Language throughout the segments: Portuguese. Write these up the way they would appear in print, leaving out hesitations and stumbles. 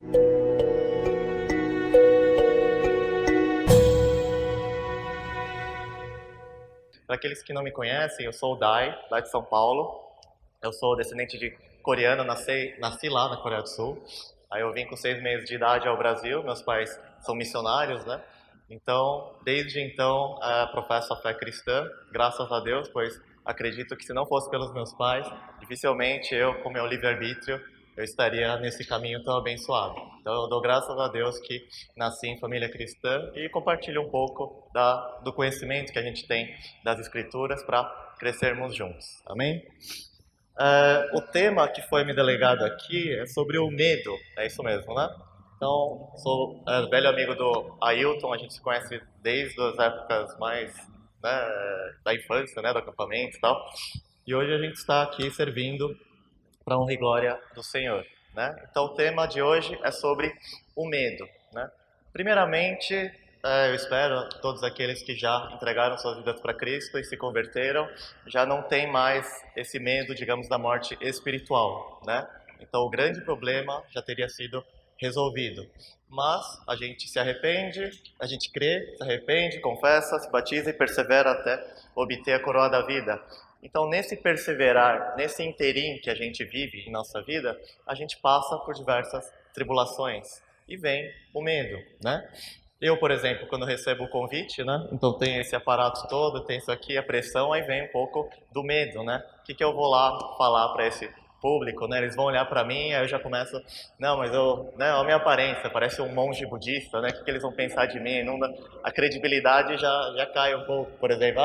Para aqueles que não me conhecem, eu sou o Dai, lá de São Paulo. Eu sou descendente de coreano, nasci lá na Coreia do Sul. Aí eu vim com 6 meses de idade ao Brasil, meus pais são missionários, né? Então, desde então, professo a fé cristã, graças a Deus, pois acredito que se não fosse pelos meus pais, dificilmente eu, com meu livre-arbítrio, eu estaria nesse caminho tão abençoado. Então eu dou graças a Deus que nasci em família cristã e compartilho um pouco do conhecimento que a gente tem das Escrituras para crescermos juntos. Amém? O tema que foi me delegado aqui é sobre o medo, é isso mesmo, né? Então, sou velho amigo do Ailton, a gente se conhece desde as épocas mais, né, da infância, né, do acampamento e tal. E hoje a gente está aqui servindo para honra e glória do Senhor, né? Então o tema de hoje é sobre o medo, né? Primeiramente, eu espero todos aqueles que já entregaram suas vidas para Cristo e se converteram, já não tem mais esse medo, digamos, da morte espiritual, né? Então o grande problema já teria sido resolvido. Mas a gente se arrepende, a gente crê, se arrepende, confessa, se batiza e persevera até obter a coroa da vida. Então, nesse perseverar, nesse interim que a gente vive em nossa vida, a gente passa por diversas tribulações e vem o medo, né? Eu, por exemplo, quando recebo o convite, né? Então tem esse aparato todo, tem isso aqui, a pressão, aí vem um pouco do medo, né? O que eu vou lá falar para esse público, né? Eles vão olhar para mim, aí eu já começo, não, mas né, a minha aparência, parece um monge budista, né? O que eles vão pensar de mim? Não, a credibilidade já cai um pouco, por exemplo,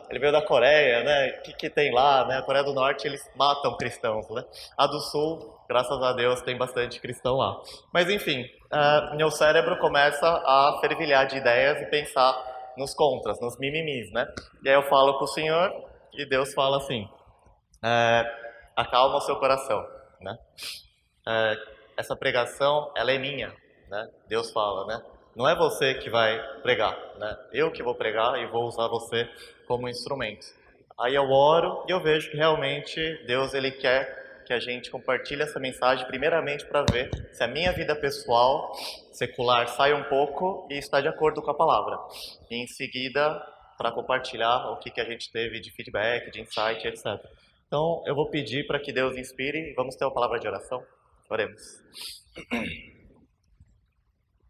ele veio da Coreia, né? O que tem lá, né? A Coreia do Norte, eles matam cristãos, né? A do Sul, graças a Deus, tem bastante cristão lá. Mas enfim, meu cérebro começa a fervilhar de ideias e pensar nos contras, nos mimimis, né? E aí eu falo pro Senhor e Deus fala assim, acalma o seu coração, né? Essa pregação, ela é minha, né? Deus fala, né? Não é você que vai pregar, né? Eu que vou pregar e vou usar você como instrumento. Aí eu oro e eu vejo que realmente Deus, ele quer que a gente compartilhe essa mensagem, primeiramente para ver se a minha vida pessoal, secular, sai um pouco e está de acordo com a palavra. E em seguida, para compartilhar o que a gente teve de feedback, de insight, etc. Então, eu vou pedir para que Deus inspire. Vamos ter uma palavra de oração? Oremos.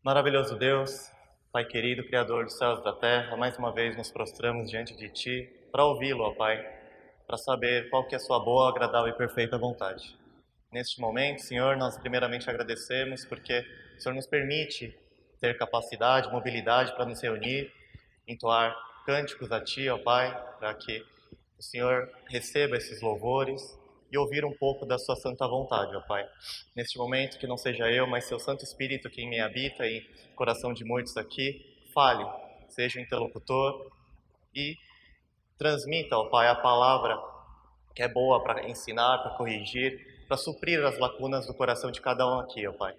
Maravilhoso Deus, Pai querido, Criador dos céus e da terra, mais uma vez nos prostramos diante de Ti para ouvi-lo, ó Pai, para saber qual que é a Sua boa, agradável e perfeita vontade. Neste momento, Senhor, nós primeiramente agradecemos porque o Senhor nos permite ter capacidade, mobilidade para nos reunir, entoar cânticos a Ti, ó Pai, para que o Senhor receba esses louvores e ouvir um pouco da sua santa vontade, ó Pai. Neste momento, que não seja eu, mas seu Santo Espírito que em mim habita e no coração de muitos aqui, fale, seja o interlocutor e transmita, ó Pai, a palavra que é boa para ensinar, para corrigir, para suprir as lacunas do coração de cada um aqui, ó Pai.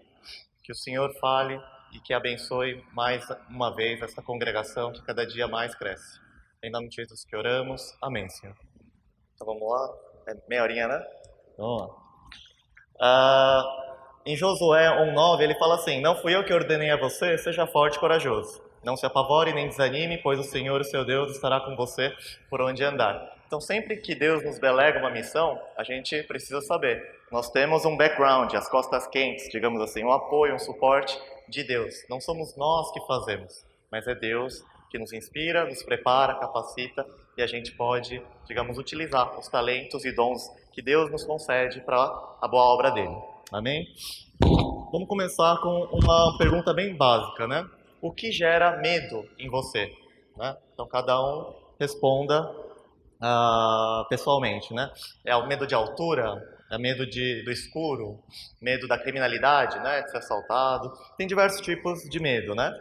Que o Senhor fale e que abençoe mais uma vez essa congregação que cada dia mais cresce. Em nome de Jesus que oramos. Amém, Senhor. Então vamos lá. É meia horinha, né? Vamos lá. Em Josué 1:9 ele fala assim: não fui eu que ordenei a você, seja forte e corajoso. Não se apavore nem desanime, pois o Senhor, o seu Deus, estará com você por onde andar. Então sempre que Deus nos delega uma missão, a gente precisa saber. Nós temos um background, as costas quentes, digamos assim, um apoio, um suporte de Deus. Não somos nós que fazemos, mas é Deus que nos inspira, nos prepara, capacita e a gente pode, digamos, utilizar os talentos e dons que Deus nos concede para a boa obra dele. Amém? Vamos começar com uma pergunta bem básica, né? O que gera medo em você? Né? Então cada um responda pessoalmente, né? É o medo de altura? É medo do escuro? Medo da criminalidade, né? De ser assaltado? Tem diversos tipos de medo, né?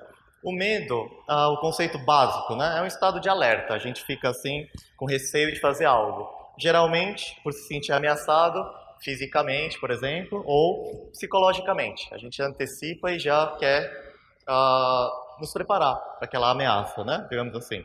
O medo, o conceito básico, né, é um estado de alerta. A gente fica assim, com receio de fazer algo. Geralmente, por se sentir ameaçado, fisicamente, por exemplo, ou psicologicamente. A gente antecipa e já quer nos preparar para aquela ameaça, né, digamos assim.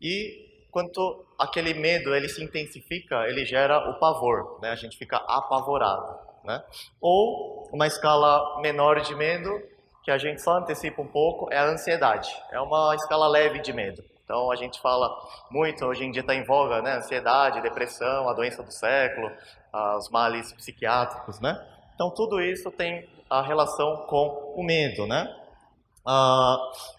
E quando aquele medo ele se intensifica, ele gera o pavor, né, a gente fica apavorado. né? Ou uma escala menor de medo, que a gente só antecipa um pouco, é a ansiedade. É uma escala leve de medo. Então a gente fala muito, hoje em dia está em voga, né? Ansiedade, depressão, a doença do século, os males psiquiátricos, né? Então tudo isso tem a relação com o medo, né?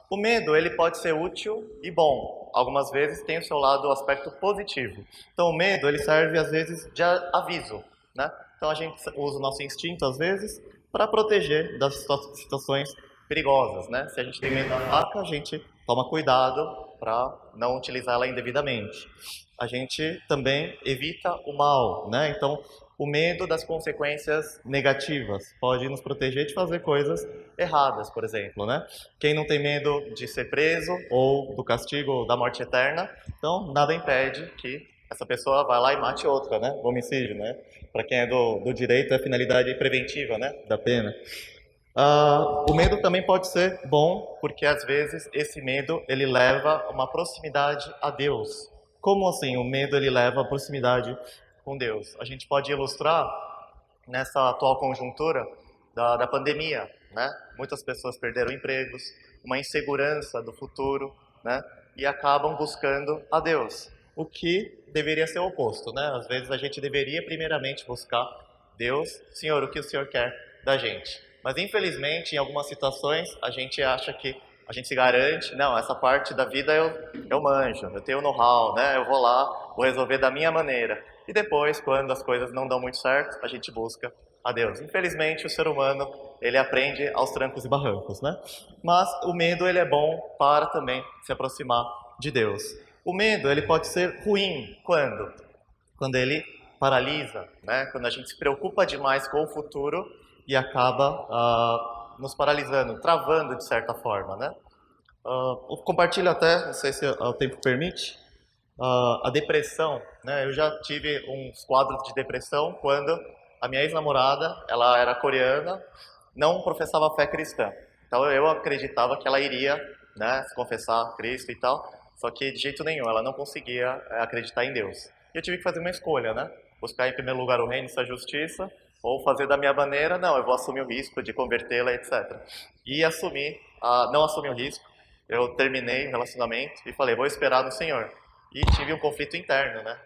O medo ele pode ser útil e bom. Algumas vezes tem o seu lado, o aspecto positivo. Então o medo ele serve às vezes de aviso, né? Então a gente usa o nosso instinto às vezes para proteger das situações perigosas, né? Se a gente tem medo da faca, a gente toma cuidado para não utilizar ela indevidamente. A gente também evita o mal, né? Então o medo das consequências negativas pode nos proteger de fazer coisas erradas, por exemplo, né? Quem não tem medo de ser preso ou do castigo ou da morte eterna, então nada impede que essa pessoa vá lá e mate outra, né? O homicídio, né? Para quem é do direito, é a finalidade preventiva, né? Da pena. O medo também pode ser bom, porque às vezes esse medo ele leva uma proximidade a Deus. Como assim o medo ele leva a proximidade com Deus? A gente pode ilustrar nessa atual conjuntura da pandemia, né? Muitas pessoas perderam empregos, uma insegurança do futuro, né? E acabam buscando a Deus, o que deveria ser o oposto, né? Às vezes a gente deveria primeiramente buscar Deus, Senhor, o que o Senhor quer da gente? Mas infelizmente, em algumas situações, a gente acha que a gente se garante, não, essa parte da vida eu manjo, eu tenho know-how, né? Eu vou lá, vou resolver da minha maneira. E depois, quando as coisas não dão muito certo, a gente busca a Deus. Infelizmente, o ser humano, ele aprende aos trancos e barrancos, né? Mas o medo, ele é bom para também se aproximar de Deus. O medo, ele pode ser ruim quando? Quando ele paralisa, né? Quando a gente se preocupa demais com o futuro e acaba nos paralisando, travando de certa forma, né? Eu compartilho até, não sei se o tempo permite, a depressão, né? Eu já tive uns quadros de depressão quando a minha ex-namorada, ela era coreana, não professava fé cristã. Então eu acreditava que ela iria, né, se confessar a Cristo e tal, só que de jeito nenhum, ela não conseguia acreditar em Deus. E eu tive que fazer uma escolha, né? Buscar em primeiro lugar o reino e sua justiça, ou fazer da minha maneira, não, eu vou assumir o risco de convertê-la, etc. E não assumi o risco, eu terminei o relacionamento e falei, vou esperar no Senhor. E tive um conflito interno, né?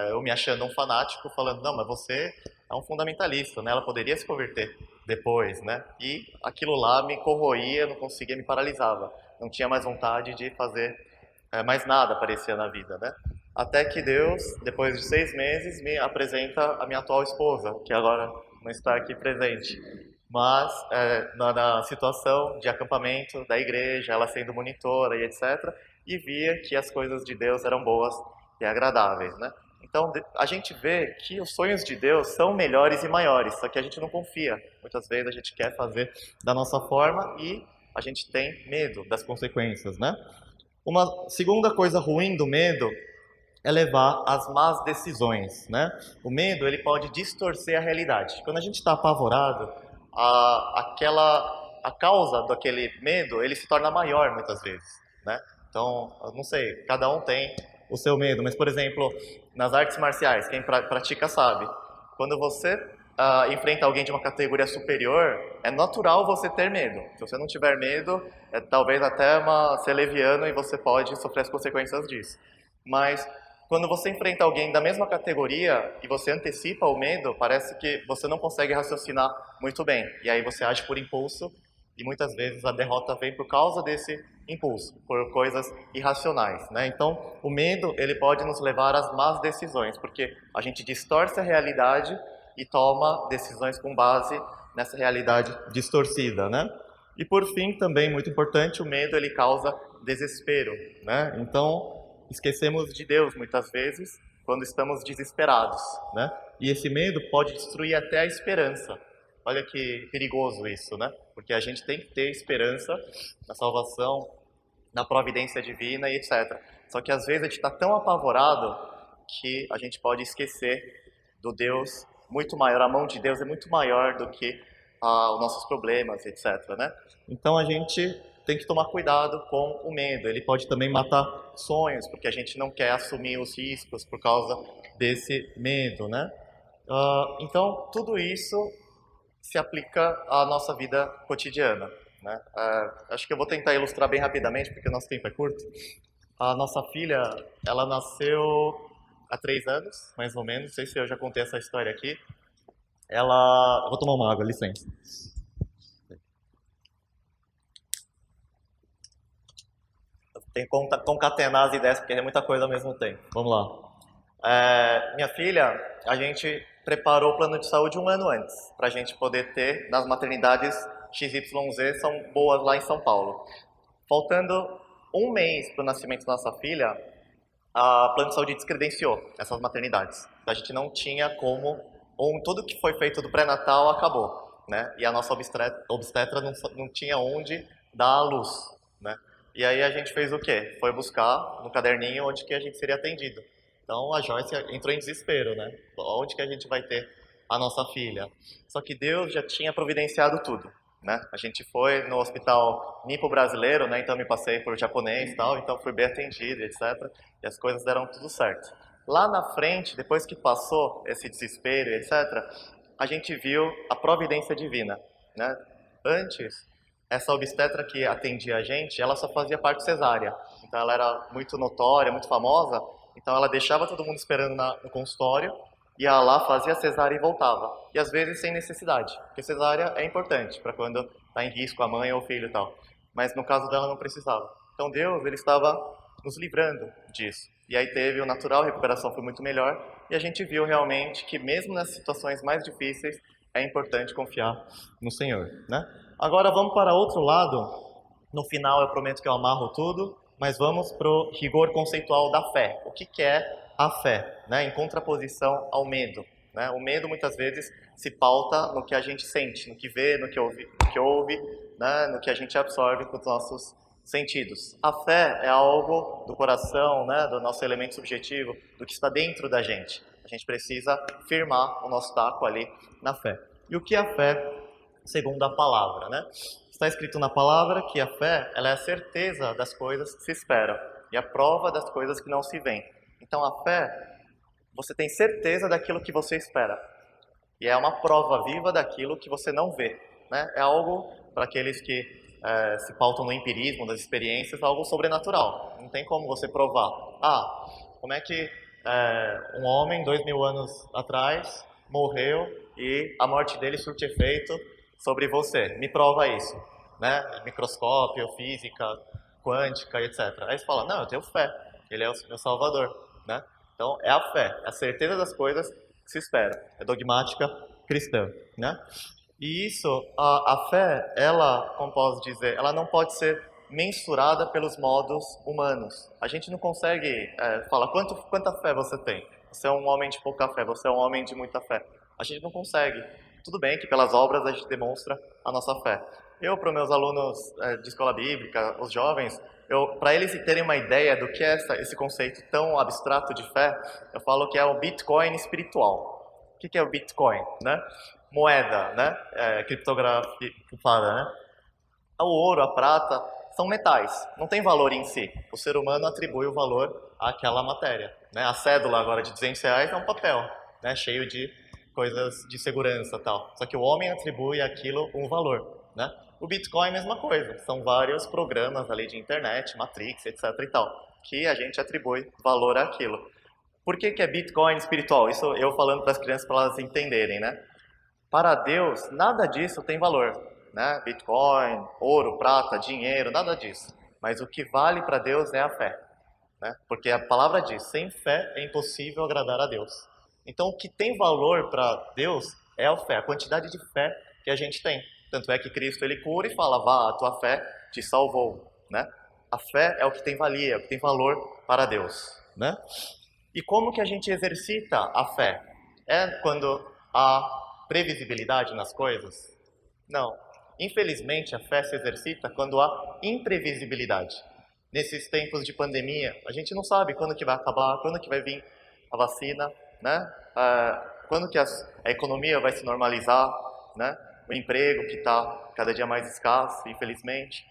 Eu me achando um fanático, falando, não, mas você é um fundamentalista, né? Ela poderia se converter depois, né? E aquilo lá me corroía, não conseguia, me paralisava. Não tinha mais vontade de fazer mais nada, parecia, na vida, né? Até que Deus, depois de 6 meses, me apresenta a minha atual esposa, que agora não está aqui presente. Mas na situação de acampamento da igreja, ela sendo monitora e etc., e via que as coisas de Deus eram boas e agradáveis, né? Então a gente vê que os sonhos de Deus são melhores e maiores, só que a gente não confia. Muitas vezes a gente quer fazer da nossa forma e a gente tem medo das consequências, né? Uma segunda coisa ruim do medo é levar às más decisões, né? O medo ele pode distorcer a realidade. Quando a gente está apavorado, a causa daquele medo ele se torna maior muitas vezes, né? Então, eu não sei, cada um tem o seu medo, mas por exemplo, nas artes marciais, quem pratica sabe, quando você enfrenta alguém de uma categoria superior, é natural você ter medo. Se você não tiver medo, talvez até ser leviano e você pode sofrer as consequências disso. Mas quando você enfrenta alguém da mesma categoria e você antecipa o medo, parece que você não consegue raciocinar muito bem. E aí você age por impulso e muitas vezes a derrota vem por causa desse impulso, por coisas irracionais, né? Então, o medo, ele pode nos levar às más decisões, porque a gente distorce a realidade e toma decisões com base nessa realidade distorcida, né? E por fim, também muito importante, o medo ele causa desespero, né? Então, esquecemos de Deus muitas vezes quando estamos desesperados, né? E esse medo pode destruir até a esperança. Olha que perigoso isso, né? Porque a gente tem que ter esperança na salvação, na providência divina e etc. Só que às vezes a gente está tão apavorado que a gente pode esquecer do Deus muito maior. A mão de Deus é muito maior do que os nossos problemas, etc. Né? Então a gente tem que tomar cuidado com o medo. Ele pode também matar sonhos, porque a gente não quer assumir os riscos por causa desse medo, né? Então tudo isso se aplica à nossa vida cotidiana, né? Acho que eu vou tentar ilustrar bem rapidamente, porque o nosso tempo é curto. A nossa filha, ela nasceu há 3 anos, mais ou menos. Não sei se eu já contei essa história aqui. Eu vou tomar uma água, licença. Tem que concatenar as ideias, porque é muita coisa ao mesmo tempo. Vamos lá. Minha filha, a gente preparou o plano de saúde 1 ano antes, para a gente poder ter nas maternidades XYZ, são boas lá em São Paulo. Faltando 1 mês para o nascimento da nossa filha, a plano de saúde descredenciou essas maternidades. A gente não tinha como, tudo que foi feito do pré-natal acabou, né? E a nossa obstetra não tinha onde dar a luz, né? E aí a gente fez o quê? Foi buscar no caderninho onde que a gente seria atendido. Então a Joyce entrou em desespero, né? Onde que a gente vai ter a nossa filha? Só que Deus já tinha providenciado tudo, né? A gente foi no hospital nipo brasileiro, né? Então me passei por japonês e tal, então fui bem atendido, etc. E as coisas deram tudo certo. Lá na frente, depois que passou esse desespero, etc., a gente viu a providência divina, né? Antes, essa obstetra que atendia a gente, ela só fazia parte cesárea. Então ela era muito notória, muito famosa. Então ela deixava todo mundo esperando no consultório, ia lá, fazia cesárea e voltava. E às vezes sem necessidade, porque cesárea é importante para quando está em risco a mãe ou o filho e tal. Mas no caso dela não precisava. Então Deus, ele estava nos livrando disso. E aí teve o natural, a recuperação foi muito melhor. E a gente viu realmente que mesmo nas situações mais difíceis, é importante confiar no Senhor, né? Agora vamos para outro lado. No final eu prometo que eu amarro tudo, mas vamos para o rigor conceitual da fé. O que é a fé, né? Em contraposição ao medo, né? O medo muitas vezes se pauta no que a gente sente, no que vê, no que ouve, né? No que a gente absorve com os nossos sentidos. A fé é algo do coração, né? Do nosso elemento subjetivo, do que está dentro da gente. A gente precisa firmar o nosso taco ali na fé. E o que é a fé segundo a palavra, né? Está escrito na palavra que a fé, ela é a certeza das coisas que se esperam e a prova das coisas que não se veem. Então a fé, você tem certeza daquilo que você espera e é uma prova viva daquilo que você não vê, né? É algo, para aqueles que se pautam no empirismo, das experiências, algo sobrenatural. Não tem como você provar. Como é que um homem, 2000 anos atrás, morreu e a morte dele surte efeito sobre você? Me prova isso, né? Microscópio, física, quântica, etc. Aí você fala, não, eu tenho fé, ele é o meu salvador, né? Então é a fé, é a certeza das coisas que se espera, é dogmática cristã, né? E isso, a fé, ela, como posso dizer, ela não pode ser mensurada pelos modos humanos. A gente não consegue falar quanta fé você tem. Você é um homem de pouca fé, você é um homem de muita fé. A gente não consegue. Tudo bem que pelas obras a gente demonstra a nossa fé. Eu, para os meus alunos de escola bíblica, os jovens, para eles terem uma ideia do que é esse conceito tão abstrato de fé, eu falo que é o Bitcoin espiritual. O que é o Bitcoin, né? Moeda, né? Criptografada, né? O ouro, a prata, são metais, não tem valor em si. O ser humano atribui o valor àquela matéria, né? A cédula agora de R$200 é um papel, né? Cheio de coisas de segurança e tal. Só que o homem atribui àquilo um valor, né? O Bitcoin é a mesma coisa, são vários programas ali de internet, Matrix, etc e tal, que a gente atribui valor àquilo. Por que é Bitcoin espiritual? Isso eu falando para as crianças para elas entenderem, né? Para Deus, nada disso tem valor, né? Bitcoin, ouro, prata, dinheiro, nada disso. Mas o que vale para Deus é a fé, né? Porque a palavra diz, sem fé é impossível agradar a Deus. Então, o que tem valor para Deus é a fé, a quantidade de fé que a gente tem. Tanto é que Cristo, ele cura e fala, vá, a tua fé te salvou, né? A fé é o que tem valia, é o que tem valor para Deus, né? E como que a gente exercita a fé? É quando há previsibilidade nas coisas? Não. Infelizmente, a fé se exercita quando há imprevisibilidade. Nesses tempos de pandemia, a gente não sabe quando que vai acabar, quando que vai vir a vacina, né? Quando que a economia vai se normalizar, né? O emprego que está cada dia mais escasso, infelizmente.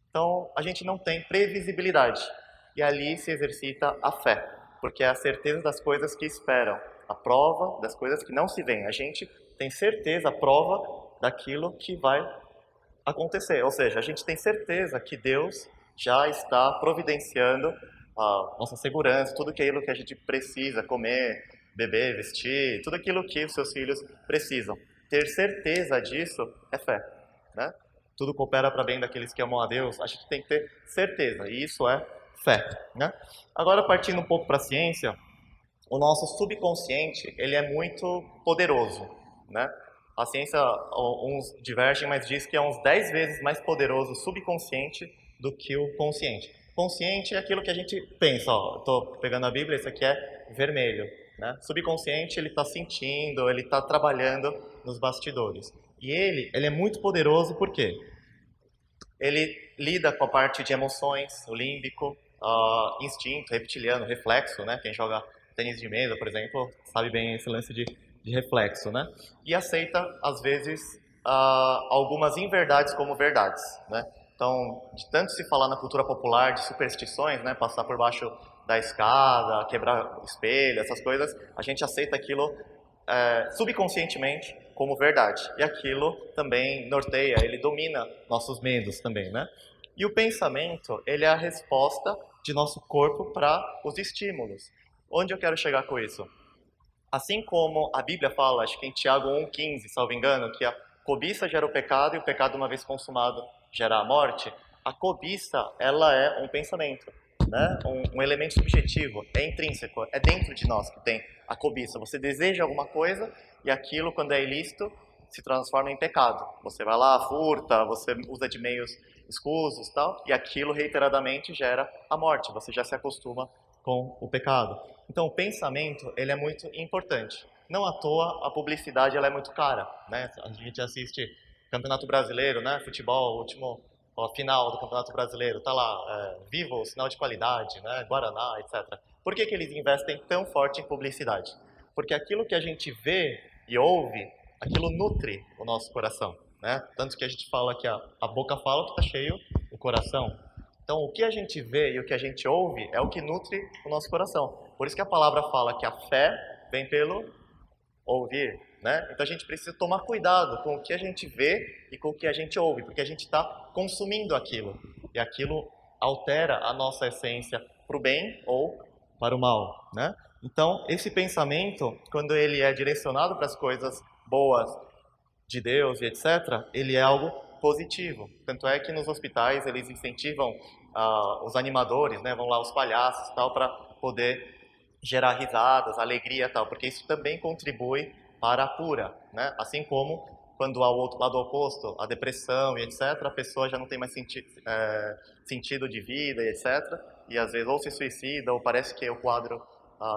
Então, a gente não tem previsibilidade. E ali se exercita a fé, porque é a certeza das coisas que esperam, a prova das coisas que não se veem. A gente tem certeza, a prova daquilo que vai acontecer. Ou seja, a gente tem certeza que Deus já está providenciando a nossa segurança, tudo aquilo que a gente precisa comer, beber, vestir, tudo aquilo que os seus filhos precisam. Ter certeza disso é fé, né? Tudo coopera para bem daqueles que amam a Deus. A gente tem que ter certeza, e isso é fé, né? Agora, partindo um pouco para a ciência, o nosso subconsciente, ele é muito poderoso, né? A ciência, uns divergem, mas diz que é uns 10 vezes mais poderoso o subconsciente do que o consciente. Consciente é aquilo que a gente pensa, ó, estou pegando a Bíblia, isso aqui é vermelho, né? Subconsciente, ele está sentindo, ele está trabalhando nos bastidores. E ele é muito poderoso, por quê? Ele lida com a parte de emoções, o límbico, instinto, reptiliano, reflexo, né? Quem joga tênis de mesa, por exemplo, sabe bem esse lance de reflexo, né? E aceita, às vezes, algumas inverdades como verdades, né? Então, de tanto se falar na cultura popular de superstições, né? Passar por baixo da escada, quebrar espelho, essas coisas, a gente aceita aquilo subconscientemente como verdade. E aquilo também norteia, ele domina nossos medos também, né? E o pensamento, ele é a resposta de nosso corpo para os estímulos. Onde eu quero chegar com isso? Assim como a Bíblia fala, acho que em Tiago 1,15, salvo engano, que a cobiça gera o pecado e o pecado, uma vez consumado, gera a morte, a cobiça, ela é um pensamento, né? Um elemento subjetivo, é intrínseco, é dentro de nós que tem a cobiça. Você deseja alguma coisa e aquilo, quando é ilícito, se transforma em pecado. Você vai lá, furta, você usa de meios escusos e tal, e aquilo reiteradamente gera a morte. Você já se acostuma com o pecado. Então, o pensamento, ele é muito importante. Não à toa, a publicidade, ela é muito cara, né? A gente assiste Campeonato Brasileiro, né? Futebol, último final do Campeonato Brasileiro, tá lá, Vivo, o sinal de qualidade, né? Guaraná, etc. Por que eles investem tão forte em publicidade? Porque aquilo que a gente vê e ouve, aquilo nutre o nosso coração, né? Tanto que a gente fala que a boca fala que está cheio o coração. Então, o que a gente vê e o que a gente ouve é o que nutre o nosso coração. Por isso que a palavra fala que a fé vem pelo ouvir, né? Então, a gente precisa tomar cuidado com o que a gente vê e com o que a gente ouve, porque a gente está consumindo aquilo. E aquilo altera a nossa essência para o bem ou para o mal, né? Então, esse pensamento, quando ele é direcionado para as coisas boas de Deus e etc., ele é algo positivo. Tanto é que nos hospitais eles incentivam os animadores, né, vão lá os palhaços e tal, para poder gerar risadas, alegria e tal, porque isso também contribui para a cura, né? Assim como quando há o outro lado oposto, a depressão e etc., a pessoa já não tem mais sentido de vida e etc., e às vezes ou se suicida ou parece que o quadro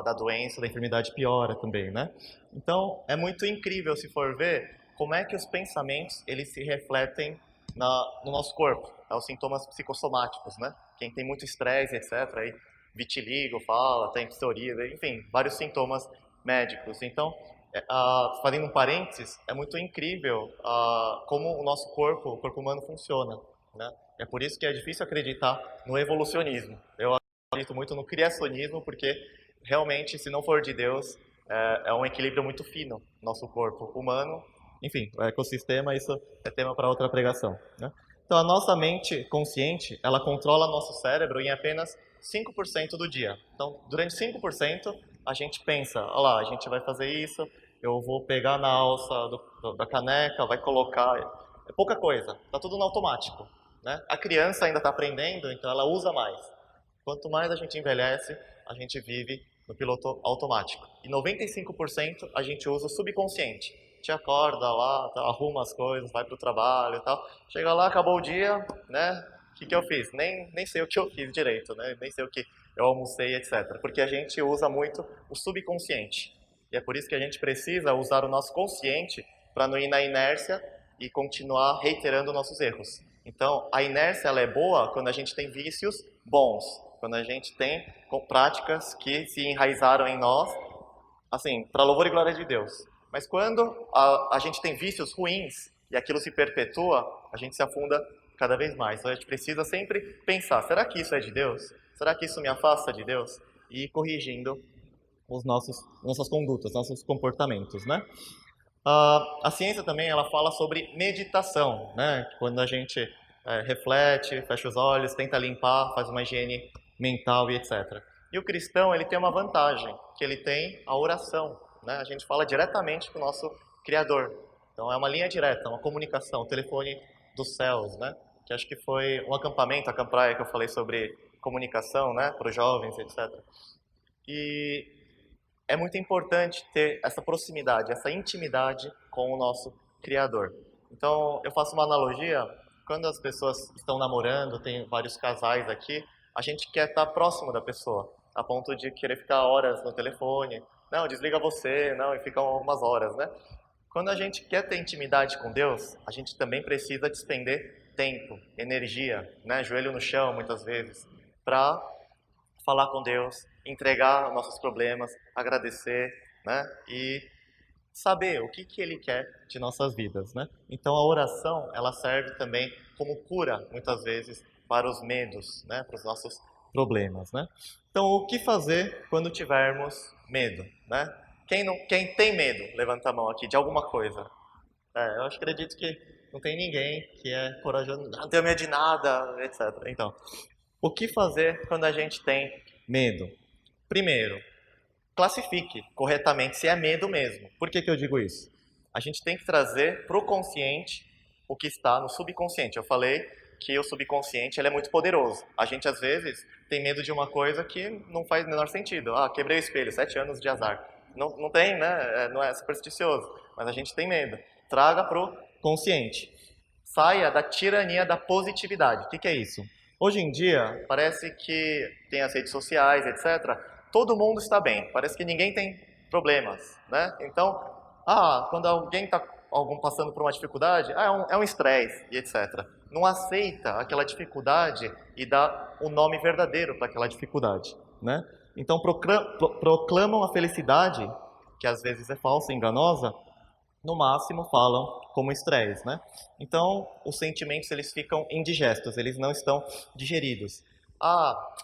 da doença, da enfermidade piora também, né? Então, é muito incrível se for ver como é que os pensamentos, eles se refletem no nosso corpo, os sintomas psicossomáticos, né? Quem tem muito estresse, etc., aí, vitiligo, fala, tem psoríase, enfim, vários sintomas médicos. Então, fazendo um parênteses, é muito incrível como o nosso corpo, o corpo humano funciona, né? É por isso que é difícil acreditar no evolucionismo. Eu acredito muito no criacionismo, porque realmente, se não for de Deus, é um equilíbrio muito fino, nosso corpo humano. Enfim, o ecossistema, isso é tema para outra pregação, né? Então, a nossa mente consciente, ela controla nosso cérebro em apenas 5% do dia. Então, durante 5%, a gente pensa, olha lá, a gente vai fazer isso, eu vou pegar na alça da caneca, vai colocar... É pouca coisa, está tudo no automático, né? A criança ainda está aprendendo, então ela usa mais. Quanto mais a gente envelhece, a gente vive no piloto automático. E 95% a gente usa o subconsciente. Te acorda lá, tá, arruma as coisas, vai pro trabalho e tal. Chega lá, acabou o dia, né? O que eu fiz? Nem sei o que eu fiz direito, né? Nem sei o que eu almocei, etc. Porque a gente usa muito o subconsciente. E é por isso que a gente precisa usar o nosso consciente para não ir na inércia e continuar reiterando nossos erros. Então, a inércia ela é boa quando a gente tem vícios bons, quando a gente tem práticas que se enraizaram em nós, assim, para louvor e glória de Deus. Mas quando a gente tem vícios ruins e aquilo se perpetua, a gente se afunda cada vez mais. Então a gente precisa sempre pensar, será que isso é de Deus? Será que isso me afasta de Deus? E ir corrigindo nossas condutas, nossos comportamentos, né? A ciência também ela fala sobre meditação, né? Quando a gente reflete, fecha os olhos, tenta limpar, faz uma higiene mental e etc. E o cristão ele tem uma vantagem, que ele tem a oração, né? A gente fala diretamente com o nosso Criador. Então é uma linha direta, uma comunicação, o telefone dos céus, né? Que acho que foi um acampamento, a Campraia, que eu falei sobre comunicação, né? Para os jovens, etc. E é muito importante ter essa proximidade, essa intimidade com o nosso Criador. Então, eu faço uma analogia, quando as pessoas estão namorando, tem vários casais aqui, a gente quer estar próximo da pessoa, a ponto de querer ficar horas no telefone, não, desliga você, não, e ficam algumas horas, né? Quando a gente quer ter intimidade com Deus, a gente também precisa despender tempo, energia, né? Joelho no chão, muitas vezes, para falar com Deus, entregar nossos problemas, agradecer, né? E saber o que Ele quer de nossas vidas, né? Então a oração, ela serve também como cura, muitas vezes, para os medos, né? Para os nossos problemas, né? Então o que fazer quando tivermos medo, né? Quem tem medo, levanta a mão aqui, de alguma coisa. Eu acredito que não tem ninguém que é corajoso, não tenho medo de nada, etc. Então, o que fazer quando a gente tem medo? Primeiro, classifique corretamente se é medo mesmo. Por que eu digo isso? A gente tem que trazer para o consciente o que está no subconsciente. Eu falei que o subconsciente ele é muito poderoso. A gente, às vezes, tem medo de uma coisa que não faz o menor sentido. Quebrei o espelho, 7 anos de azar. Não tem, né? Não é supersticioso, mas a gente tem medo. Traga para o consciente. Saia da tirania da positividade. O que é isso? Hoje em dia, parece que tem as redes sociais, etc. Todo mundo está bem. Parece que ninguém tem problemas, né? Então, quando alguém está passando por uma dificuldade, é um estresse e etc. Não aceita aquela dificuldade e dá o nome verdadeiro para aquela dificuldade, né? Então, proclamam a felicidade, que às vezes é falsa, enganosa, no máximo falam como estresse, né? Então, os sentimentos eles ficam indigestos, eles não estão digeridos.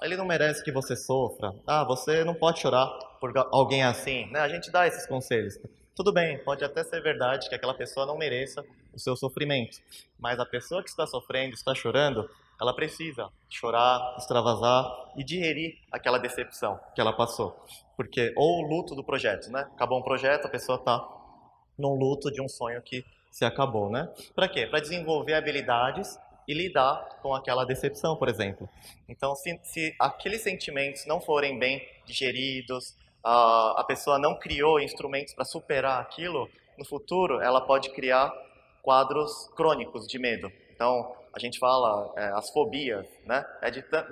Ele não merece que você sofra. Você não pode chorar por alguém assim, né? A gente dá esses conselhos. Tudo bem, pode até ser verdade que aquela pessoa não mereça o seu sofrimento, mas a pessoa que está sofrendo, está chorando, ela precisa chorar, extravasar e digerir aquela decepção que ela passou. Porque, ou o luto do projeto, né? Acabou um projeto, a pessoa está num luto de um sonho que se acabou, né? Para quê? Para desenvolver habilidades e lidar com aquela decepção, por exemplo. Então, se aqueles sentimentos não forem bem digeridos, a pessoa não criou instrumentos para superar aquilo, no futuro ela pode criar quadros crônicos de medo. Então, a gente fala as fobias, né?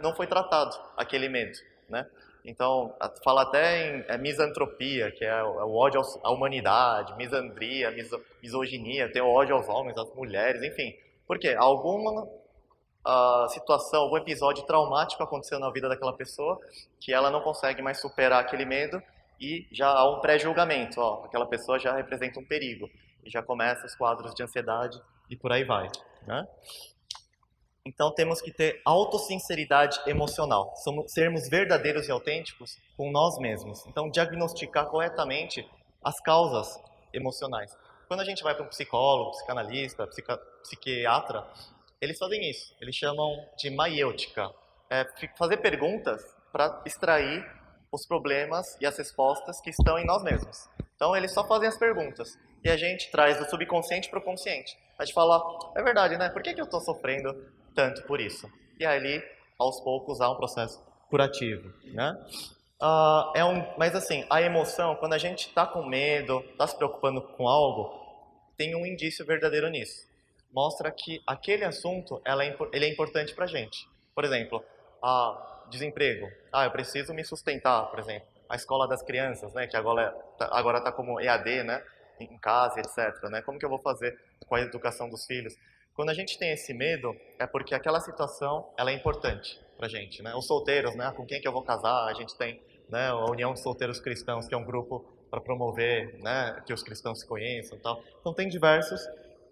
Não foi tratado aquele medo, né? Então, fala até em misantropia, que é o ódio à humanidade, misandria, misoginia, tem o ódio aos homens, às mulheres, enfim. Por quê? Alguma situação, algum episódio traumático aconteceu na vida daquela pessoa que ela não consegue mais superar aquele medo e já há um pré-julgamento. Aquela pessoa já representa um perigo. E já começa os quadros de ansiedade e por aí vai, né? Então temos que ter autossinceridade emocional, sermos verdadeiros e autênticos com nós mesmos. Então diagnosticar corretamente as causas emocionais. Quando a gente vai para um psicólogo, psicanalista, psiquiatra, eles fazem isso. Eles chamam de maiêutica. Fazer perguntas para extrair os problemas e as respostas que estão em nós mesmos. Então eles só fazem as perguntas e a gente traz do subconsciente para o consciente. A gente fala, é verdade, né? Por que eu estou sofrendo tanto por isso? E aí, aos poucos, há um processo curativo, né? Mas assim, a emoção, quando a gente está com medo, está se preocupando com algo, tem um indício verdadeiro nisso. Mostra que aquele assunto, ele é importante para a gente. Por exemplo, desemprego. Eu preciso me sustentar, por exemplo. A escola das crianças, né? Que agora está como EAD, né? Em casa, etc. Né? Como que eu vou fazer com a educação dos filhos? Quando a gente tem esse medo, é porque aquela situação ela é importante pra gente, né? Os solteiros, né? Com quem que eu vou casar? A gente tem, né, a União de Solteiros Cristãos, que é um grupo para promover, né, que os cristãos se conheçam e tal. Então tem diversos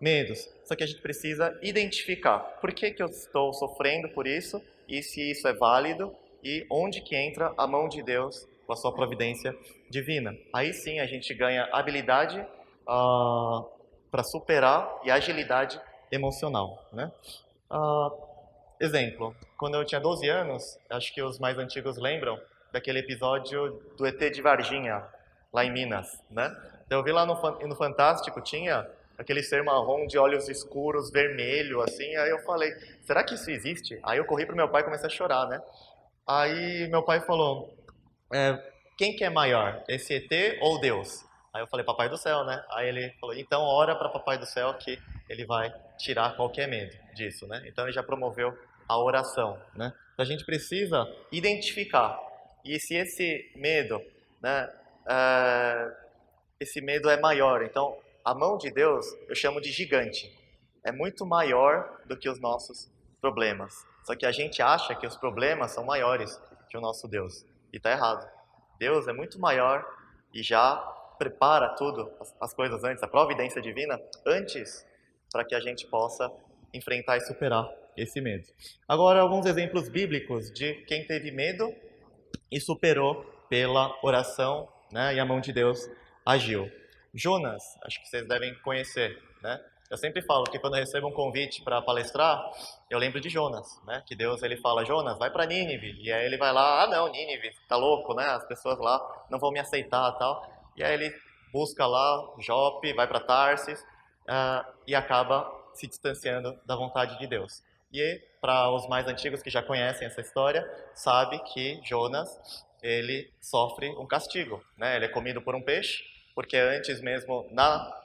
medos, só que a gente precisa identificar por que eu estou sofrendo por isso e se isso é válido e onde que entra a mão de Deus com a sua providência divina. Aí sim a gente ganha habilidade para superar e agilidade emocional, né? Ah, exemplo, quando eu tinha 12 anos, acho que os mais antigos lembram daquele episódio do ET de Varginha, lá em Minas, né? Então, eu vi lá no Fantástico, tinha aquele ser marrom de olhos escuros, vermelho, assim, aí eu falei, será que isso existe? Aí eu corri pro meu pai e comecei a chorar, né? Aí meu pai falou, é, quem que é maior, esse ET ou Deus? Aí eu falei, Papai do Céu, né? Aí ele falou, então ora para Papai do Céu que ele vai tirar qualquer medo disso, né? Então ele já promoveu a oração, né? Então a gente precisa identificar. E se esse medo, né, esse medo é maior, então a mão de Deus eu chamo de gigante. É muito maior do que os nossos problemas. Só que a gente acha que os problemas são maiores que o nosso Deus. E está errado. Deus é muito maior e já prepara tudo, as coisas antes, a providência divina, antes, para que a gente possa enfrentar e superar esse medo. Agora, alguns exemplos bíblicos de quem teve medo e superou pela oração, né, e a mão de Deus agiu. Jonas, acho que vocês devem conhecer, né? Eu sempre falo que quando eu recebo um convite para palestrar, eu lembro de Jonas, né? Que Deus ele fala, Jonas, vai para Nínive. E aí ele vai lá, ah não, Nínive, tá louco, né? As pessoas lá não vão me aceitar, tal. E aí ele busca lá Jope, vai para Tarsis e acaba se distanciando da vontade de Deus. E para os mais antigos que já conhecem essa história, sabe que Jonas ele sofre um castigo, né? Ele é comido por um peixe, porque antes mesmo na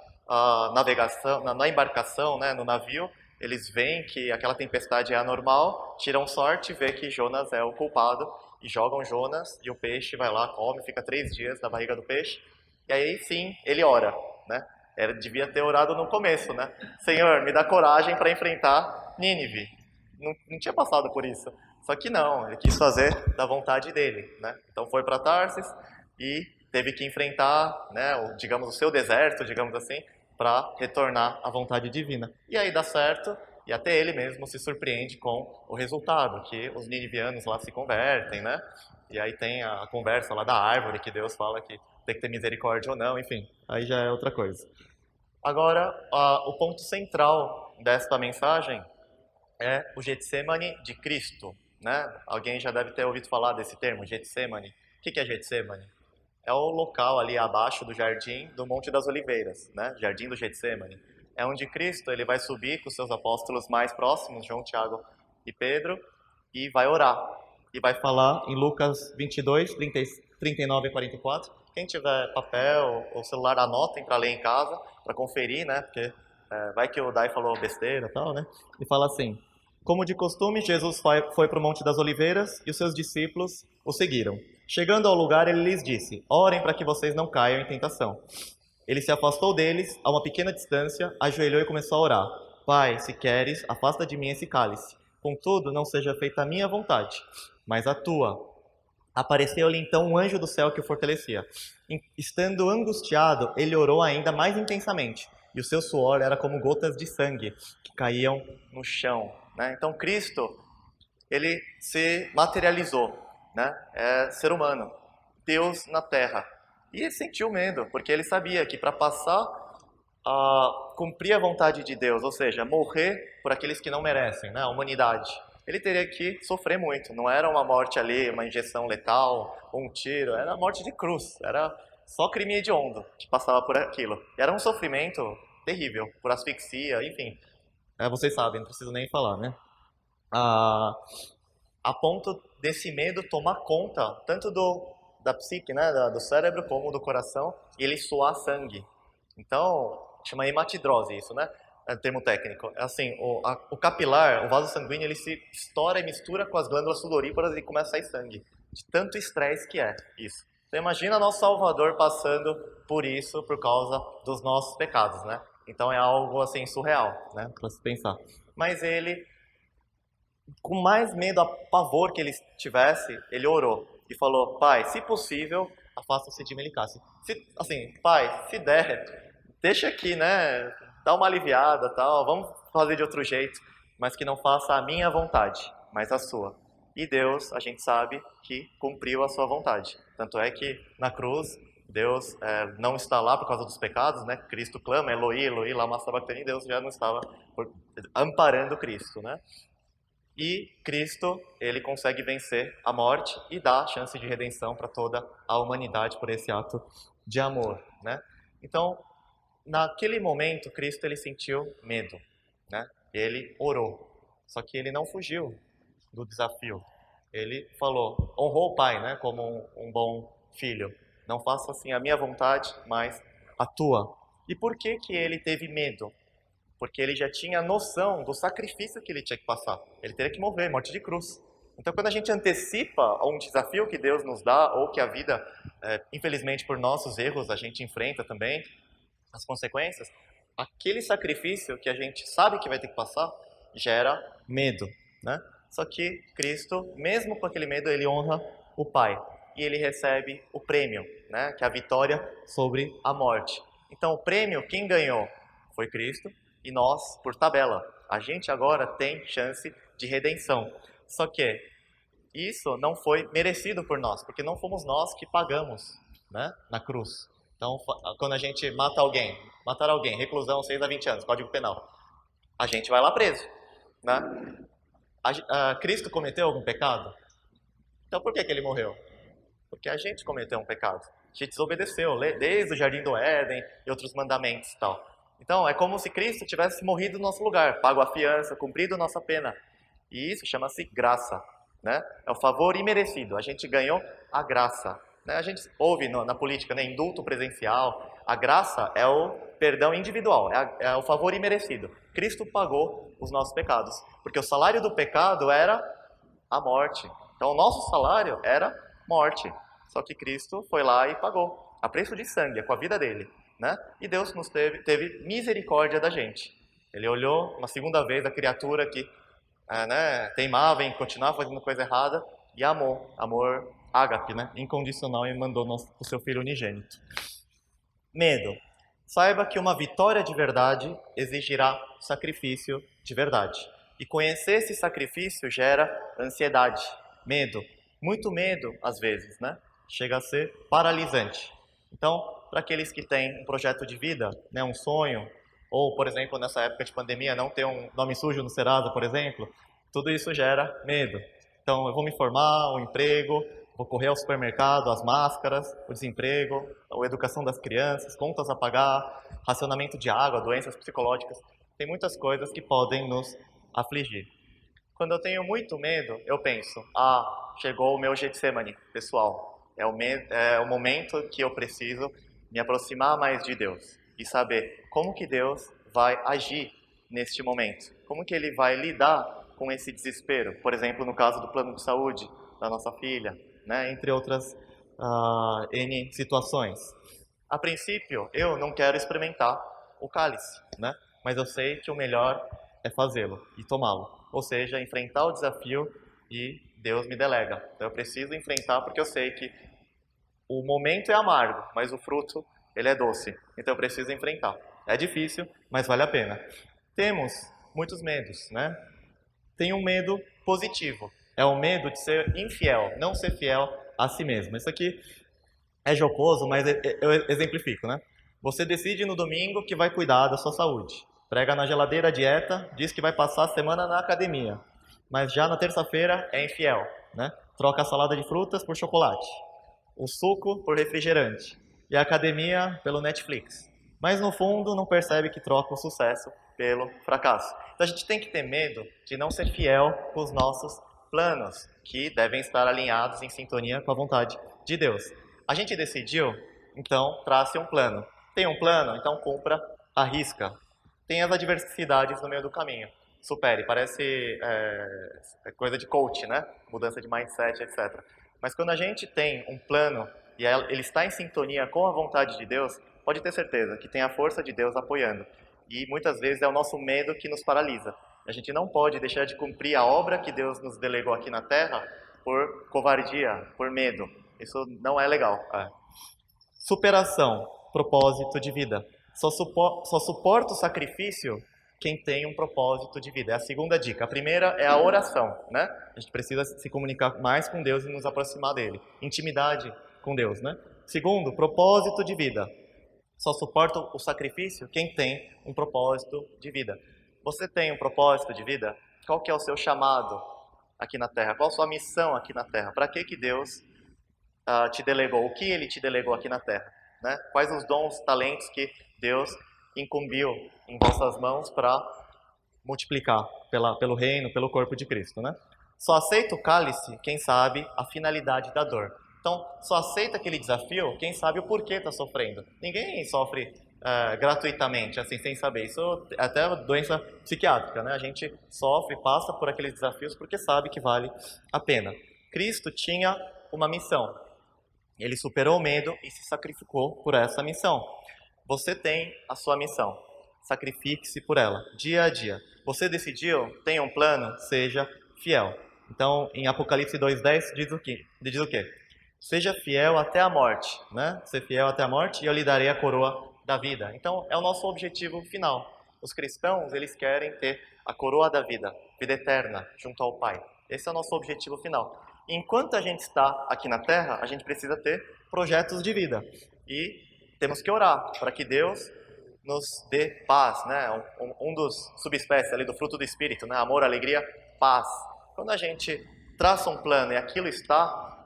navegação, na embarcação, né, no navio, eles veem que aquela tempestade é anormal, tiram sorte, vê que Jonas é o culpado e jogam Jonas e o peixe vai lá, come, fica 3 dias na barriga do peixe e aí sim ele ora, né? Ele devia ter orado no começo, né? Senhor, me dá coragem para enfrentar Nínive. Não tinha passado por isso. Só que não, ele quis fazer da vontade dele, né? Então foi para Tarsis e teve que enfrentar, né, digamos, o seu deserto, digamos assim, para retornar à vontade divina. E aí dá certo, e até ele mesmo se surpreende com o resultado, que os ninivianos lá se convertem, né? E aí tem a conversa lá da árvore, que Deus fala que tem que ter misericórdia ou não, enfim, aí já é outra coisa. Agora, o ponto central desta mensagem é o Getsemane de Cristo, né? Alguém já deve ter ouvido falar desse termo, Getsemane. O que é Getsemane? É o local ali abaixo do jardim do Monte das Oliveiras, né? Jardim do Getsemane. É onde Cristo ele vai subir com os seus apóstolos mais próximos, João, Tiago e Pedro, e vai orar. E vai falar em Lucas 22, 39 e 44. Quem tiver papel ou celular, anotem para ler em casa, para conferir, né? Porque vai que o Dai falou besteira e tal, né? E fala assim, como de costume, Jesus foi para o Monte das Oliveiras e os seus discípulos o seguiram. Chegando ao lugar, ele lhes disse, orem para que vocês não caiam em tentação. Ele se afastou deles, a uma pequena distância, ajoelhou e começou a orar. Pai, se queres, afasta de mim esse cálice. Contudo, não seja feita a minha vontade, mas a tua. Apareceu-lhe então um anjo do céu que o fortalecia. Estando angustiado, ele orou ainda mais intensamente, e o seu suor era como gotas de sangue que caíam no chão, né? Então Cristo, ele se materializou, né? É ser humano, Deus na terra. E ele sentiu medo, porque ele sabia que para passar a cumprir a vontade de Deus, ou seja, morrer por aqueles que não merecem, né? A humanidade, ele teria que sofrer muito. Não era uma morte ali, uma injeção letal, um tiro, era a morte de cruz, era só crime hediondo que passava por aquilo. E era um sofrimento terrível, por asfixia, enfim. Vocês sabem, não preciso nem falar, né? A ponto desse medo tomar conta tanto da psique, né, do cérebro, como do coração, e ele suar sangue. Então, chama hematidrose isso, né? É termo técnico. É assim, o capilar, o vaso sanguíneo, ele se estoura e mistura com as glândulas sudoríparas e começa a sair sangue. De tanto estresse que é isso. Então imagina nosso Salvador passando por isso por causa dos nossos pecados, né? Então é algo assim surreal, né, para se pensar. Mas ele, com mais medo, pavor que ele tivesse, ele orou e falou: Pai, se possível, afasta-se de mim ele cálice. Assim, Pai, se der, deixa aqui, né? Dá uma aliviada, tal. Vamos fazer de outro jeito, mas que não faça a minha vontade, mas a sua. E Deus, a gente sabe que cumpriu a sua vontade. Tanto é que na cruz Deus não está lá por causa dos pecados, né? Cristo clama, Eloi, Eloi, lama sabachthani, Deus já não estava amparando Cristo, né? E Cristo, ele consegue vencer a morte e dá a chance de redenção para toda a humanidade por esse ato de amor, né? Então, naquele momento, Cristo ele sentiu medo, né? Ele orou. Só que ele não fugiu do desafio. Ele falou, honrou o pai, né, como um bom filho. Não faça assim a minha vontade, mas a tua. E por que que ele teve medo? Porque ele já tinha noção do sacrifício que ele tinha que passar. Ele teria que morrer, morte de cruz. Então, quando a gente antecipa um desafio que Deus nos dá, ou que a vida, infelizmente por nossos erros, a gente enfrenta também as consequências, aquele sacrifício que a gente sabe que vai ter que passar, gera medo, né? Só que Cristo, mesmo com aquele medo, ele honra o Pai. E ele recebe o prêmio, né? Que é a vitória sobre a morte. Então, o prêmio, quem ganhou foi Cristo, e nós, por tabela. A gente agora tem chance de redenção. Só que isso não foi merecido por nós, porque não fomos nós que pagamos, né, na cruz. Então, quando a gente matar alguém, reclusão 6 a 20 anos, Código Penal, a gente vai lá preso, né? Cristo cometeu algum pecado? Então por que que ele morreu? Porque a gente cometeu um pecado. A gente desobedeceu, desde o Jardim do Éden e outros mandamentos e tal. Então, é como se Cristo tivesse morrido no nosso lugar, pago a fiança, cumprido nossa pena. E isso chama-se graça, né? É o favor imerecido. A gente ganhou a graça, né? A gente ouve na política, né? Indulto presencial. A graça é o perdão individual, é o favor imerecido. Cristo pagou os nossos pecados, porque o salário do pecado era a morte. Então, o nosso salário era morte. Só que Cristo foi lá e pagou, a preço de sangue, com a vida dele, né? E Deus nos teve misericórdia da gente. Ele olhou uma segunda vez a criatura que né, teimava em continuar fazendo coisa errada e amor ágape, né, incondicional, e mandou o seu filho unigênito. Medo. Saiba que uma vitória de verdade exigirá sacrifício de verdade. E conhecer esse sacrifício gera ansiedade, medo. Muito medo, às vezes, né? Chega a ser paralisante. Então, para aqueles que têm um projeto de vida, né, um sonho, ou, por exemplo, nessa época de pandemia, não ter um nome sujo no Serasa, por exemplo, tudo isso gera medo. Então, eu vou me formar, um emprego, vou correr ao supermercado, as máscaras, o desemprego, a educação das crianças, contas a pagar, racionamento de água, doenças psicológicas. Tem muitas coisas que podem nos afligir. Quando eu tenho muito medo, eu penso, chegou o meu Getsemane, pessoal. É o momento que eu preciso me aproximar mais de Deus e saber como que Deus vai agir neste momento. Como que Ele vai lidar com esse desespero. Por exemplo, no caso do plano de saúde da nossa filha, né? Entre outras N situações. A princípio, eu não quero experimentar o cálice, né? Mas eu sei que o melhor é fazê-lo e tomá-lo. Ou seja, enfrentar o desafio e Deus me delega. Então eu preciso enfrentar porque eu sei que o momento é amargo, mas o fruto ele é doce. Então eu preciso enfrentar. É difícil, mas vale a pena. Temos muitos medos, né? Tem um medo positivo. É o medo de ser infiel, não ser fiel a si mesmo. Isso aqui é jocoso, mas eu exemplifico, né? Você decide no domingo que vai cuidar da sua saúde. Prega na geladeira a dieta, diz que vai passar a semana na academia. Mas já na terça-feira é infiel, né? Troca a salada de frutas por chocolate, o suco por refrigerante e a academia pelo Netflix. Mas no fundo não percebe que troca o sucesso pelo fracasso. Então a gente tem que ter medo de não ser fiel com os nossos planos, que devem estar alinhados em sintonia com a vontade de Deus. A gente decidiu, então trace um plano. Tem um plano? Então cumpra a risca. Tem as adversidades no meio do caminho. Supere, parece coisa de coach, né? Mudança de mindset, etc. Mas quando a gente tem um plano e ele está em sintonia com a vontade de Deus, pode ter certeza que tem a força de Deus apoiando. E muitas vezes é o nosso medo que nos paralisa. A gente não pode deixar de cumprir a obra que Deus nos delegou aqui na Terra por covardia, por medo. Isso não é legal. Superação, propósito de vida. Só suporta o sacrifício quem tem um propósito de vida. É a segunda dica. A primeira é a oração, né? A gente precisa se comunicar mais com Deus e nos aproximar dele. Intimidade com Deus, né? Segundo, propósito de vida. Só suporta o sacrifício quem tem um propósito de vida. Você tem um propósito de vida? Qual que é o seu chamado aqui na Terra? Qual a sua missão aqui na Terra? Para que Deus te delegou? O que Ele te delegou aqui na Terra? Né? Quais os dons, talentos que Deus incumbiu em vossas mãos para multiplicar pelo reino, pelo corpo de Cristo, né? Só aceita o cálice quem sabe a finalidade da dor. Então, só aceita aquele desafio quem sabe o porquê está sofrendo. Ninguém sofre gratuitamente, assim, sem saber. Isso é até doença psiquiátrica, né? A gente sofre, passa por aqueles desafios porque sabe que vale a pena. Cristo tinha uma missão. Ele superou o medo e se sacrificou por essa missão. Você tem a sua missão. Sacrifique-se por ela, dia a dia. Você decidiu, tenha um plano, seja fiel. Então, em Apocalipse 2:10 diz o quê? Seja fiel até a morte, né? Ser fiel até a morte e eu lhe darei a coroa da vida. Então, é o nosso objetivo final. Os cristãos, eles querem ter a coroa da vida, vida eterna, junto ao Pai. Esse é o nosso objetivo final. Enquanto a gente está aqui na Terra, a gente precisa ter projetos de vida. E temos que orar para que Deus nos dê paz, né? Um dos subespécies ali do fruto do Espírito, né? Amor, alegria, paz. Quando a gente traça um plano e aquilo está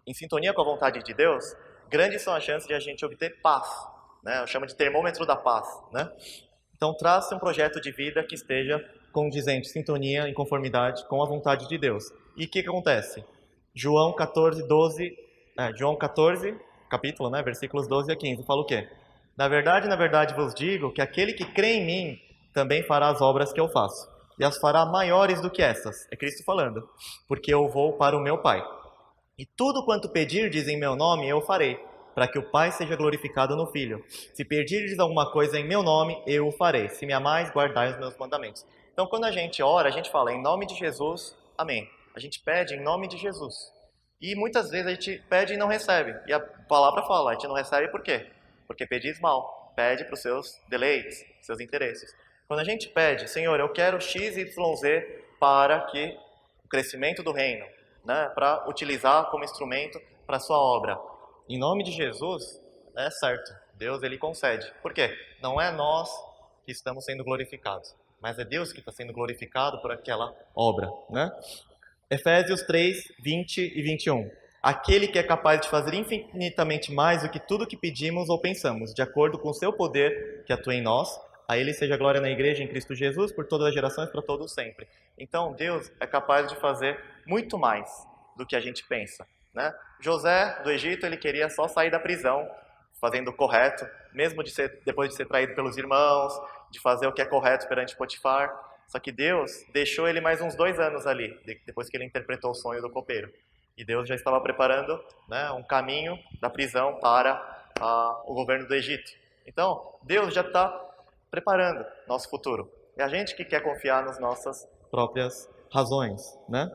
em sintonia com a vontade de Deus, grandes são as chances de a gente obter paz, né? Eu chamo de termômetro da paz, né? Então, trace um projeto de vida que esteja condizente, sintonia, em conformidade com a vontade de Deus. E o que acontece? João 14, capítulo, né? Versículos 12 a 15, fala o quê? Na verdade vos digo que aquele que crê em mim também fará as obras que eu faço, e as fará maiores do que essas. É Cristo falando, porque eu vou para o meu Pai. E tudo quanto pedirdes em meu nome, eu farei, para que o Pai seja glorificado no Filho. Se pedirdes alguma coisa em meu nome, eu o farei. Se me amais, guardai os meus mandamentos. Então, quando a gente ora, a gente fala em nome de Jesus, amém. A gente pede em nome de Jesus. E muitas vezes a gente pede e não recebe. E a palavra fala, a gente não recebe por quê? Porque pedis mal. Pede para os seus deleites, seus interesses. Quando a gente pede, Senhor, eu quero X, Y, Z para que o crescimento do reino, né, para utilizar como instrumento para a sua obra. Em nome de Jesus, é certo. Deus, ele concede. Por quê? Não é nós que estamos sendo glorificados, mas é Deus que está sendo glorificado por aquela obra, né? Efésios 3, 20 e 21. Aquele que é capaz de fazer infinitamente mais do que tudo que pedimos ou pensamos, de acordo com o seu poder que atua em nós, a ele seja glória na igreja em Cristo Jesus, por todas as gerações, para todos sempre. Então, Deus é capaz de fazer muito mais do que a gente pensa, né? José, do Egito, ele queria só sair da prisão, fazendo o correto, mesmo depois de ser traído pelos irmãos, de fazer o que é correto perante Potifar. Só que Deus deixou ele mais uns 2 anos ali, depois que ele interpretou o sonho do copeiro. E Deus já estava preparando, né, um caminho da prisão para o governo do Egito. Então, Deus já está preparando nosso futuro. É a gente que quer confiar nas nossas próprias razões, né?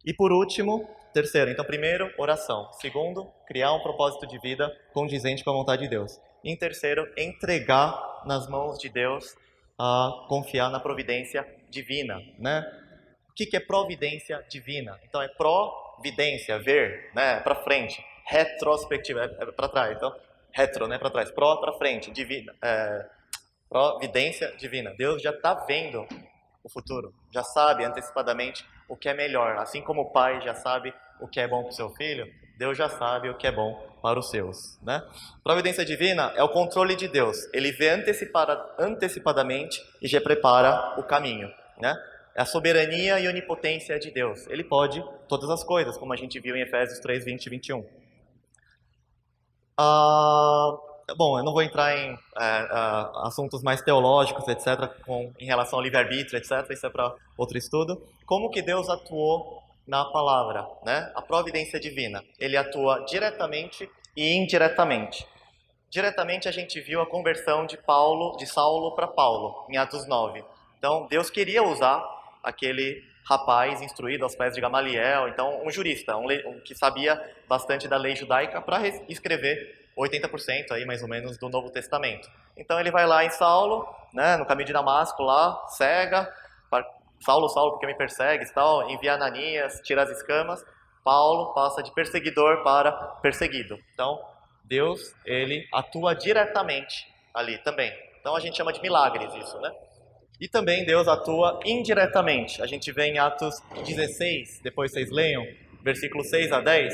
E por último, terceiro, então primeiro, oração. Segundo, criar um propósito de vida condizente com a vontade de Deus. E em terceiro, entregar nas mãos de Deus, confiar na providência divina, né? O que é providência divina? Então é providência, ver, né, para frente, retrospectiva, é para trás. Então, retro, né, para trás, pro para frente, divina, providência divina. Deus já está vendo o futuro, já sabe antecipadamente o que é melhor. Assim como o pai já sabe o que é bom para o seu filho, Deus já sabe o que é bom para os seus, né? Providência divina é o controle de Deus. Ele vê antecipadamente e já prepara o caminho, né? É a soberania e onipotência de Deus. Ele pode todas as coisas, como a gente viu em Efésios 3, 20 e 21. Bom, eu não vou entrar em assuntos mais teológicos, etc., em relação ao livre-arbítrio, etc., isso é para outro estudo. Como que Deus atuou na palavra, né? A providência divina. Ele atua diretamente e indiretamente. Diretamente a gente viu a conversão de Saulo para Paulo, em Atos 9. Então, Deus queria usar aquele rapaz instruído aos pés de Gamaliel, então um jurista, um que sabia bastante da lei judaica, para escrever 80% aí, mais ou menos, do Novo Testamento. Então ele vai lá em Saulo, né, no caminho de Damasco, lá, cega, Saulo, Saulo, porque me persegues, tal, envia Ananias, tira as escamas, Paulo passa de perseguidor para perseguido. Então, Deus, ele atua diretamente ali também. Então, a gente chama de milagres isso, né? E também Deus atua indiretamente. A gente vê em Atos 16, depois vocês leiam, versículos 6 a 10,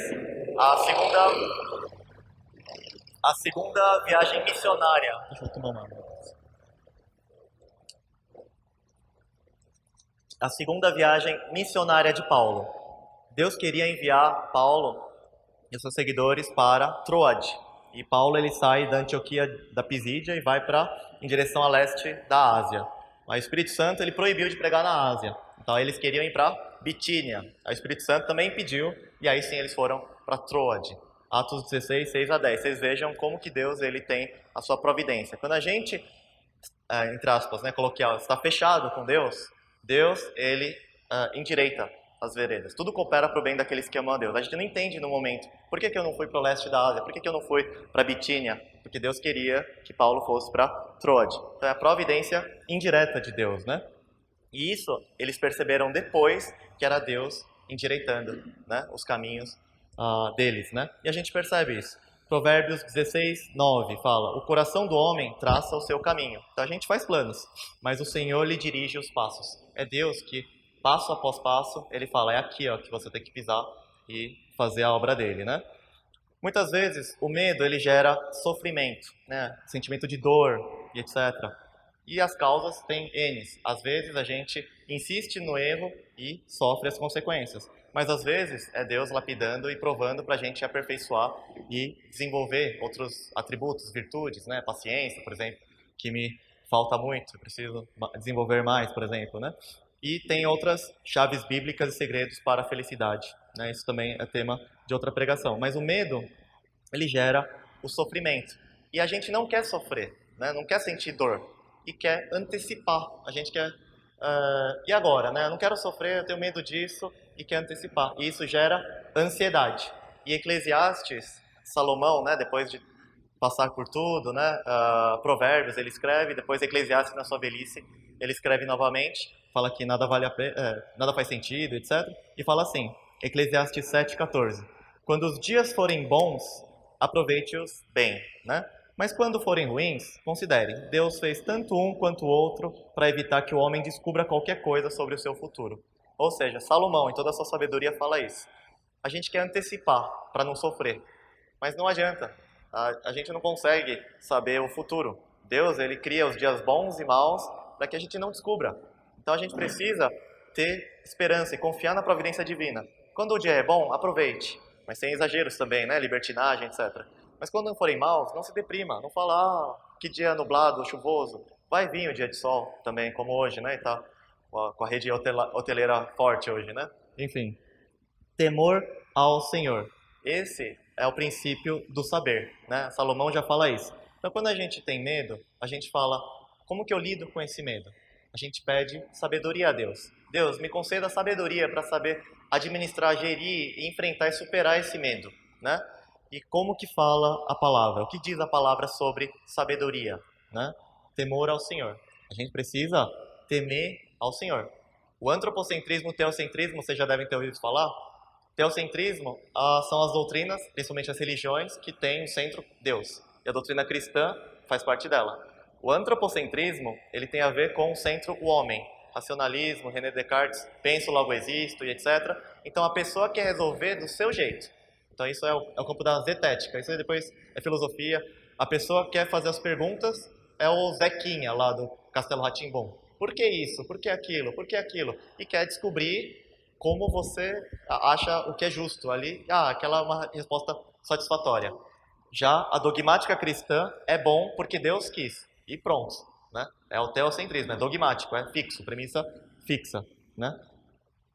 a segunda viagem missionária. Deixa eu tomar uma água. A segunda viagem missionária de Paulo. Deus queria enviar Paulo e seus seguidores para Troade. E Paulo ele sai da Antioquia da Pisídia e vai em direção a leste da Ásia. O Espírito Santo ele proibiu de pregar na Ásia. Então eles queriam ir para Bitínia. O Espírito Santo também impediu e aí sim eles foram para Troade. Atos 16, 6 a 10. Vocês vejam como que Deus ele tem a sua providência. Quando a gente, entre aspas, né, coloquial, está fechado com Deus, ele endireita as veredas. Tudo coopera para o bem daqueles que amam a Deus. A gente não entende no momento. Por que eu não fui para o leste da Ásia? Por que eu não fui para Bitínia? Porque Deus queria que Paulo fosse para Troade. Então é a providência indireta de Deus, né? E isso eles perceberam depois que era Deus endireitando, né, os caminhos deles, né? E a gente percebe isso. Provérbios 16, 9 fala: o coração do homem traça o seu caminho. Então a gente faz planos, mas o Senhor lhe dirige os passos. É Deus que, passo após passo, ele fala: é aqui ó, que você tem que pisar e fazer a obra dele, né? Muitas vezes o medo ele gera sofrimento, né? Sentimento de dor e etc. E as causas têm N's. Às vezes a gente insiste no erro e sofre as consequências. Mas às vezes é Deus lapidando e provando para a gente aperfeiçoar e desenvolver outros atributos, virtudes, né? Paciência, por exemplo, que me falta muito, eu preciso desenvolver mais, por exemplo, né? E tem outras chaves bíblicas e segredos para a felicidade, né? Isso também é tema de outra pregação. Mas o medo, ele gera o sofrimento. E a gente não quer sofrer, né? Não quer sentir dor e quer antecipar. A gente quer e agora, né? Eu não quero sofrer, eu tenho medo disso e quer antecipar. E isso gera ansiedade. E Eclesiastes, Salomão, né? Depois de passar por tudo, né? Provérbios ele escreve, depois Eclesiastes na sua velhice ele escreve novamente, fala que nada vale a pena, nada faz sentido, etc. E fala assim, Eclesiastes 7:14: quando os dias forem bons, aproveite-os bem, né? Mas quando forem ruins, considere, Deus fez tanto um quanto o outro para evitar que o homem descubra qualquer coisa sobre o seu futuro. Ou seja, Salomão, em toda a sua sabedoria, fala isso. A gente quer antecipar para não sofrer, mas não adianta. A gente não consegue saber o futuro. Deus, ele cria os dias bons e maus para que a gente não descubra. Então a gente precisa ter esperança e confiar na providência divina. Quando o dia é bom, aproveite, mas sem exageros também, né? Libertinagem, etc. Mas quando não forem maus, não se deprima, não fala, que dia nublado, chuvoso. Vai vir o dia de sol também, como hoje, né? E tá com a rede hoteleira forte hoje, né? Enfim, temor ao Senhor. Esse é o princípio do saber, né? Salomão já fala isso. Então, quando a gente tem medo, a gente fala, como que eu lido com esse medo? A gente pede sabedoria a Deus. Deus, me conceda sabedoria para saber administrar, gerir, enfrentar e superar esse medo, né? E como que fala a palavra? O que diz a palavra sobre sabedoria, né? Temor ao Senhor. A gente precisa temer ao Senhor. O antropocentrismo e o teocentrismo, vocês já devem ter ouvido falar. Teocentrismo são as doutrinas, principalmente as religiões, que têm no centro Deus. E a doutrina cristã faz parte dela. O antropocentrismo, ele tem a ver com o centro o homem. Racionalismo, René Descartes, penso, logo existo e etc. Então a pessoa quer resolver do seu jeito. Então isso é o campo da zetética. Isso aí depois é filosofia. A pessoa quer fazer as perguntas, é o Zequinha lá do Castelo Rá-Tim-Bum. Por que isso? Por que aquilo? Por que aquilo? E quer descobrir como você acha o que é justo ali. Aquela é uma resposta satisfatória. Já a dogmática cristã é bom porque Deus quis. E pronto, né? É o teocentrismo, é dogmático, é fixo, premissa fixa, né?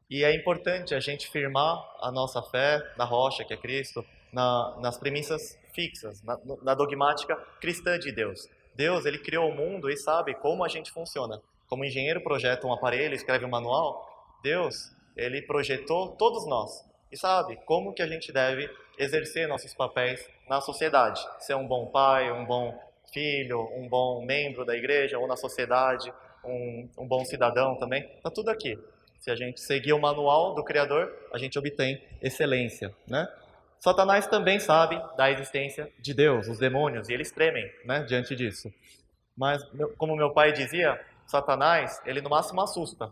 E é importante a gente firmar a nossa fé na rocha, que é Cristo, nas premissas fixas, na dogmática cristã de Deus. Deus, ele criou o mundo e sabe como a gente funciona. Como o engenheiro projeta um aparelho, escreve um manual, Deus, ele projetou todos nós e sabe como que a gente deve exercer nossos papéis na sociedade. Ser um bom pai, um bom filho, um bom membro da igreja ou na sociedade, um bom cidadão também. Está tudo aqui. Se a gente seguir o manual do Criador, a gente obtém excelência, né? Satanás também sabe da existência de Deus, os demônios, e eles tremem, né, diante disso. Mas, como meu pai dizia, Satanás, ele no máximo assusta,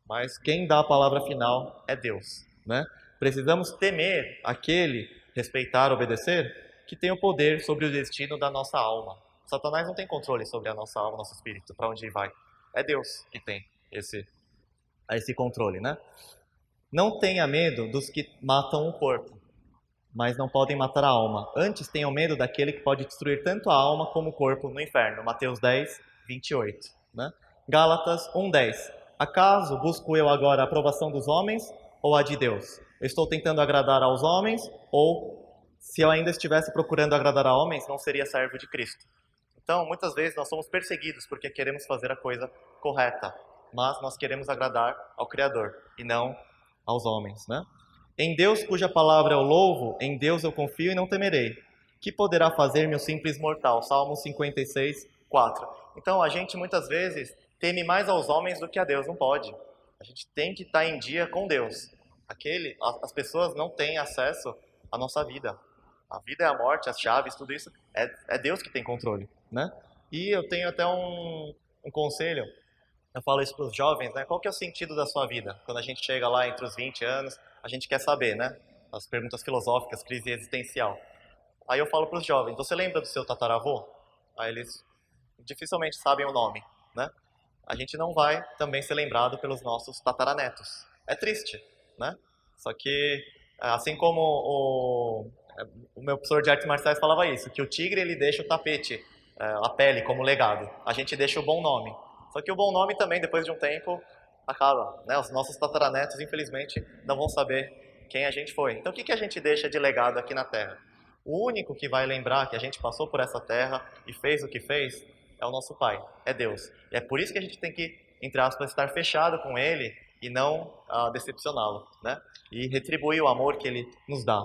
mas quem dá a palavra final é Deus, né? Precisamos temer aquele, respeitar, obedecer, que tem o poder sobre o destino da nossa alma. Satanás não tem controle sobre a nossa alma, nosso espírito, para onde vai. É Deus que tem esse controle, né? Não tenha medo dos que matam o corpo, mas não podem matar a alma. Antes tenham medo daquele que pode destruir tanto a alma como o corpo no inferno. Mateus 10, 28. Né? Gálatas 1:10. Acaso busco eu agora a aprovação dos homens ou a de Deus? Eu estou tentando agradar aos homens, ou se eu ainda estivesse procurando agradar a homens, não seria servo de Cristo. Então, muitas vezes nós somos perseguidos porque queremos fazer a coisa correta, mas nós queremos agradar ao Criador e não aos homens, né? Em Deus, cuja palavra eu louvo, em Deus eu confio e não temerei. Que poderá fazer-me o simples mortal? Salmo 56, 4. Então, a gente muitas vezes teme mais aos homens do que a Deus. Não pode. A gente tem que estar em dia com Deus. As pessoas não têm acesso à nossa vida. A vida é a morte, as chaves, tudo isso é Deus que tem controle, né? E eu tenho até um conselho. Eu falo isso para os jovens, né? Qual que é o sentido da sua vida? Quando a gente chega lá entre os 20 anos, a gente quer saber, né? As perguntas filosóficas, crise existencial. Aí eu falo para os jovens, você lembra do seu tataravô? Aí eles dificilmente sabem o nome, né? A gente não vai também ser lembrado pelos nossos tataranetos. É triste, né? Só que, assim como o meu professor de artes marciais falava isso, que o tigre ele deixa o tapete, a pele como legado. A gente deixa o bom nome. Só que o bom nome também, depois de um tempo, acaba, né? Os nossos tataranetos, infelizmente, não vão saber quem a gente foi. Então, o que a gente deixa de legado aqui na Terra? O único que vai lembrar que a gente passou por essa Terra e fez o que fez é o nosso Pai, é Deus. E é por isso que a gente tem que, entre aspas, estar fechado com Ele e não decepcioná-lo, né? E retribuir o amor que Ele nos dá.